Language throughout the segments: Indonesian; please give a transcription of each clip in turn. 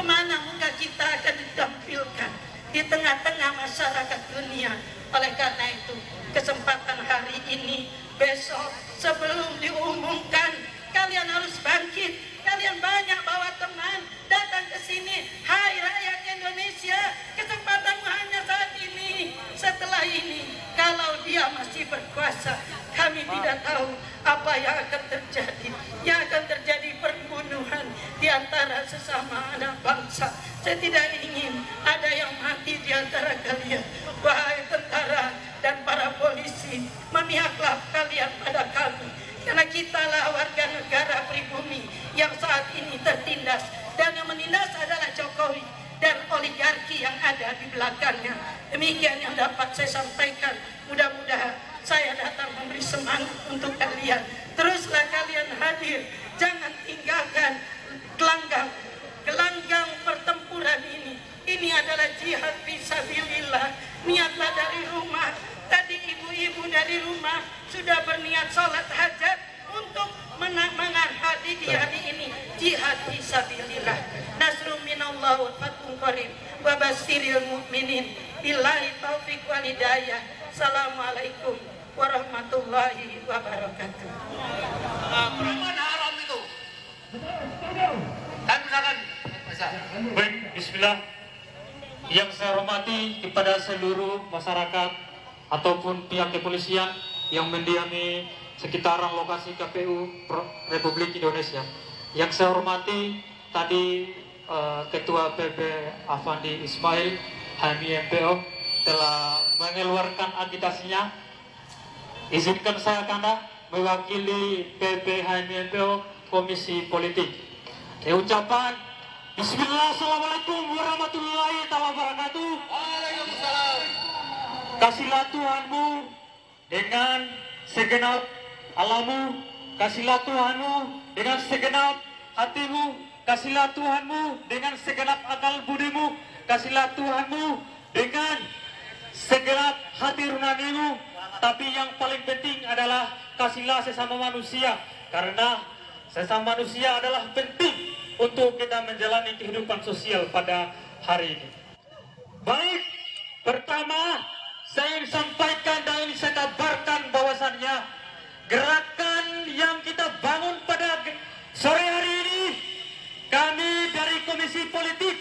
kemana muka kita akan ditampilkan di tengah-tengah masyarakat dunia. Oleh karena itu, kesempatan hari ini, besok, sebelum diumumkan, kalian harus bangkit. Kalian banyak bawa teman, datang ke sini. Hai rakyat Indonesia, kesempatanmu hanya saat ini. Setelah ini, kalau dia masih berkuasa, kami tidak tahu apa yang akan terjadi. Yang akan terjadi perbunuhan di antara sesama anak bangsa. Saya tidak ingin ada yang mati di antara kalian. Wahai tentara dan para polisi, memihaklah kalian pada kami. Karena kitalah warga negara pribumi yang saat ini tertindas. Dan yang menindas adalah Jokowi dan oligarki yang ada di belakangnya. Demikian yang dapat saya sampaikan. Mudah-mudahan saya datang memberi semangat untuk kalian. Teruslah kalian hadir. Jangan tinggalkan gelanggang pertempuran ini. Ini adalah jihad fisabilillah. Niatlah dari rumah. Tadi ibu-ibu dari rumah sudah berniat sholat hajat untuk menghadiri di hari ini. Jihad fisabilillah. Nasrun minallah wa fathun qarib wa basyiril mu'minin. Billahi taufiq wal hidayah. Assalamualaikum warahmatullahi wabarakatuh. Perempuan haram itu. Dan misalkan, baik, bismillah. Yang saya hormati kepada seluruh masyarakat ataupun pihak kepolisian yang mendiami sekitaran lokasi KPU Republik Indonesia. Yang saya hormati tadi Ketua PB Afandi Ismail HMI-MPO telah mengeluarkan agitasinya. Izinkan saya karena mewakili PB HMI-MPO Komisi Politik. Ucapan Bismillah, Assalamualaikum warahmatullahi wabarakatuh. waalaikumsalam. Kasihlah Tuhanmu dengan segenap alammu, kasihlah Tuhanmu dengan segenap hatimu, kasihlah Tuhanmu dengan segenap akal budimu, kasihlah Tuhanmu dengan segenap hati nuranimu. Tapi yang paling penting adalah kasihlah sesama manusia, karena sesama manusia adalah penting untuk kita menjalani kehidupan sosial pada hari ini. Baik, pertama saya ingin sampaikan dan ingin saya kabarkan bahwasannya gerakan yang kita bangun pada sore hari ini, kami dari Komisi Politik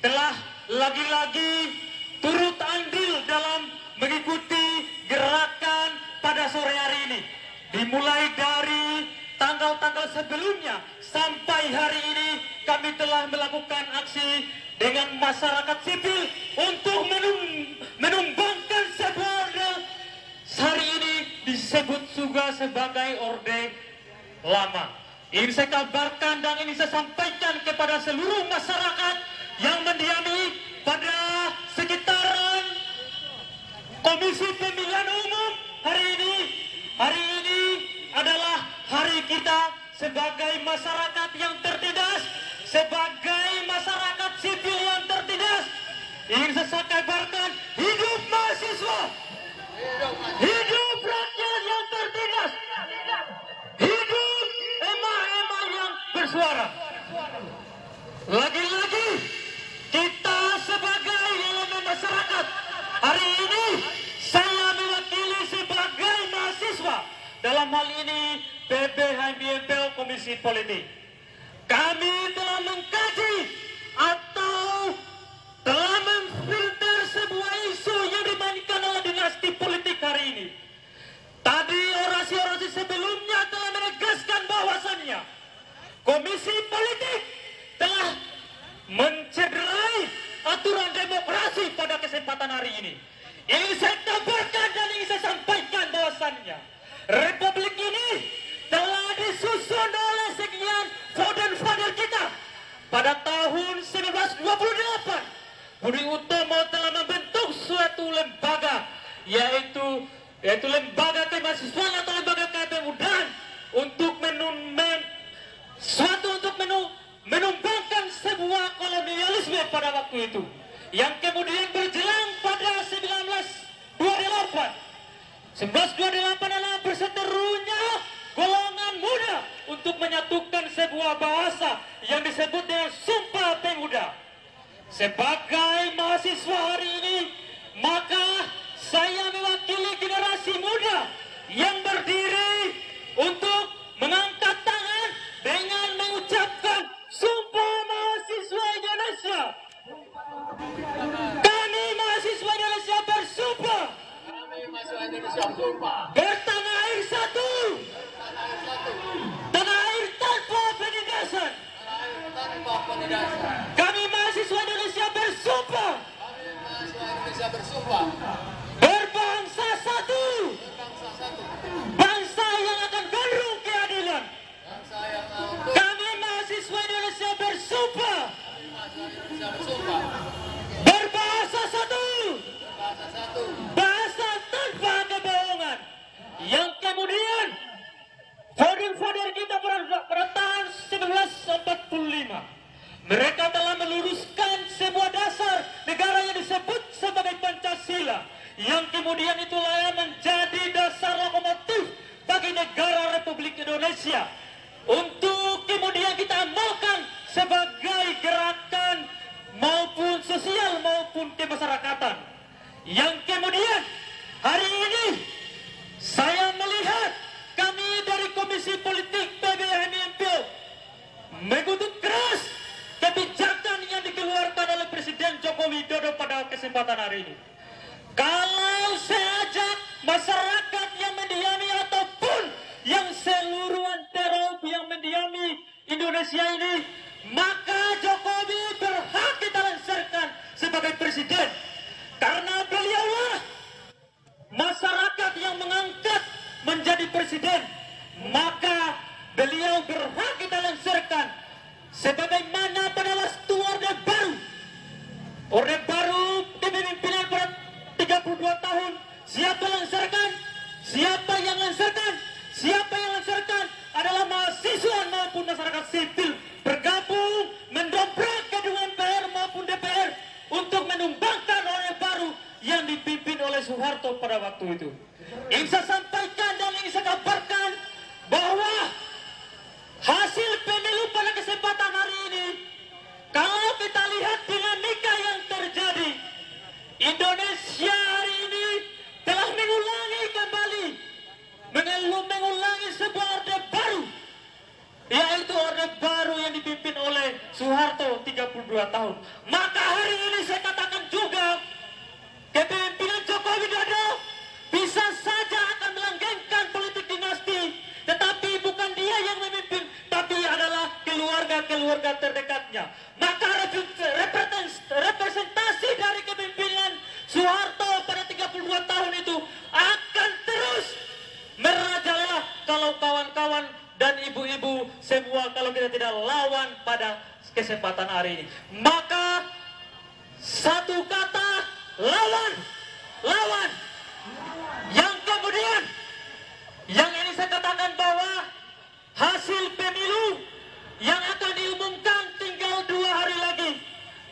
telah lagi-lagi turut andil dalam mengikuti gerakan pada sore hari ini. Dimulai dari tanggal-tanggal sebelumnya sampai hari ini kami telah melakukan aksi dengan masyarakat sipil untuk menumbangkan sebuah orde. Hari ini disebut juga sebagai orde lama. Ini saya kabarkan dan ini saya sampaikan kepada seluruh masyarakat yang mendiami pada sekitaran Komisi Pemilihan Umum hari ini. Hari ini adalah hari kita sebagai masyarakat yang tertindas, sebagai masyarakat sipil yang tertindas. Ingin saya kabarkan, hidup mahasiswa, hidup rakyat yang tertindas, hidup emak-emak yang bersuara. Lagi-lagi kita sebagai elemen masyarakat, hari ini saya mewakili sebagai mahasiswa, dalam hal ini PB HMI-MPO Komisi Politik. Kami telah mengkaji atau telah memfilter sebuah isu yang dimainkan oleh dinasti politik hari ini. Tadi orasi-orasi sebelumnya telah menegaskan bahwasannya Komisi Politik telah mencederai aturan demokrasi pada kesempatan hari ini. Ini saya kabarkan dan ini saya sampaikan bahwasannya Republik ini telah disusun oleh sekian founder kita. Pada tahun 1928, Budi Utomo telah membentuk suatu lembaga, yaitu lembaga kemahasiswaan atau lembaga kepemudaan untuk menumbangkan sebuah kolonialisme pada waktu itu, yang kemudian berjelang pada 1928 adalah berseterunya golongan muda untuk menyatukan sebuah bahasa yang disebut dengan Sumpah Pemuda. sebagai mahasiswa hari ini, maka saya mewakili generasi muda yang berdiri untuk mengangkat tangan dengan mengucapkan Sumpah Mahasiswa Indonesia. Kami mahasiswa Indonesia bersumpah bertanah air satu, tanah air tanpa penindasan. Kami mahasiswa Indonesia bersumpah berbangsa satu, bangsa yang akan gandrung keadilan. Kami mahasiswa Indonesia bersumpah berbahasa satu, bahasa tanpa kebohongan. Yang kemudian founding-father kita pada tahun 1945, mereka telah meluruskan sebuah dasar negara yang disebut sebagai Pancasila, yang kemudian itulah yang menjadi dasar lokomotif bagi negara Republik Indonesia untuk kemudian kita amalkan sebagai gerakan maupun sosial maupun kemasyarakatan. Yang kemudian hari ini saya melihat kami dari Komisi Politik PBHMI mengutuk keras kebijakan yang dikeluarkan oleh Presiden Joko Widodo pada kesempatan hari ini. Kalau saya ajak masyarakat yang mendiami ataupun yang seluruh antero yang mendiami Indonesia ini, maka Jokowi berhak kita lansirkan sebagai presiden, karena beliaulah masyarakat yang mengangkat menjadi presiden, maka beliau berhak kita lansirkan sebagaimana pada waktu Orde Baru kepemimpinan pada 32 tahun. Siapa lansirkan? Siapa yang lansirkan? Siapa yang lansirkan adalah mahasiswa maupun masyarakat sipil bergabung mendobrak gedung MPR maupun DPR untuk menumbangkan Orde Baru yang dipimpin oleh Soeharto pada waktu itu. Ingin saya sampaikan dan ingin saya kabarkan bahwa hasil pemilu pada kesempatan hari ini, kalau kita lihat dinamika yang terjadi, Indonesia hari ini telah mengulangi kembali, mengulangi sebuah Orde Baru, yaitu Orde Baru yang dipimpin oleh Soeharto 32 tahun. Maka hari ini saya katakan juga, kepemimpinan Joko Widodo bisa saja akan melanggengkan politik dinasti, tetapi bukan dia yang memimpin, tapi adalah keluarga-keluarga terdekatnya. Maka representasi dari kepemimpinan Soeharto pada 32 tahun itu akan terus merajalela kalau kawan-kawan dan ibu-ibu semua, kalau kita tidak lawan pada kesempatan hari ini. Maka satu kata, lawan, lawan. Yang kemudian, yang ini saya katakan bahwa hasil pemilu yang akan diumumkan tinggal 2 hari lagi.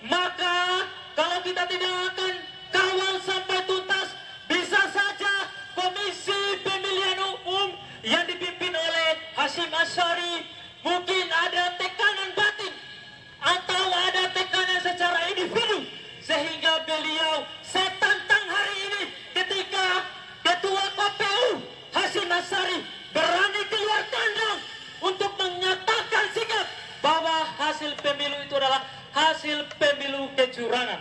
Maka kalau kita tidak akan kawal sampai tuntas, bisa saja Komisi Pemilihan Umum yang dipimpin oleh Hashim Asyari mungkin ada tekanan batin atau ada tekanan secara individu, sehingga beliau, saya tantang hari ini ketika Ketua KPU Hashim Asyari berani keluar kandang untuk menyatakan sikap bahwa hasil pemilu itu adalah hasil pemilu kecurangan.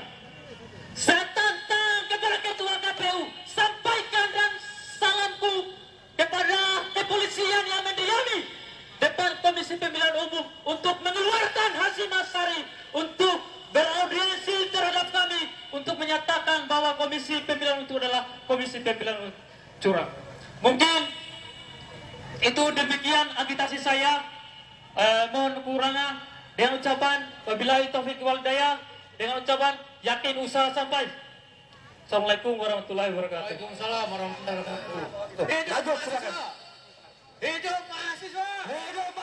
Saya tantang kepada Ketua KPU, sampaikan dan salamku kepada kepolisian yang mendiami depan Komisi Pemilihan Umum untuk mengeluarkan Hashim Asyari untuk beraudiensi terhadap kami untuk menyatakan bahwa Komisi Pemilihan itu adalah Komisi Pemilihan curang. Mungkin itu demikian agitasi saya. Mohon kurangnya dengan ucapan wabillahi taufiq wal hidayah, dengan ucapan yakin usaha sampai. Assalamualaikum warahmatullahi wabarakatuh. Waalaikumsalam warahmatullahi wabarakatuh. Hidup mahasiswa! Hidup mahasiswa! Hidup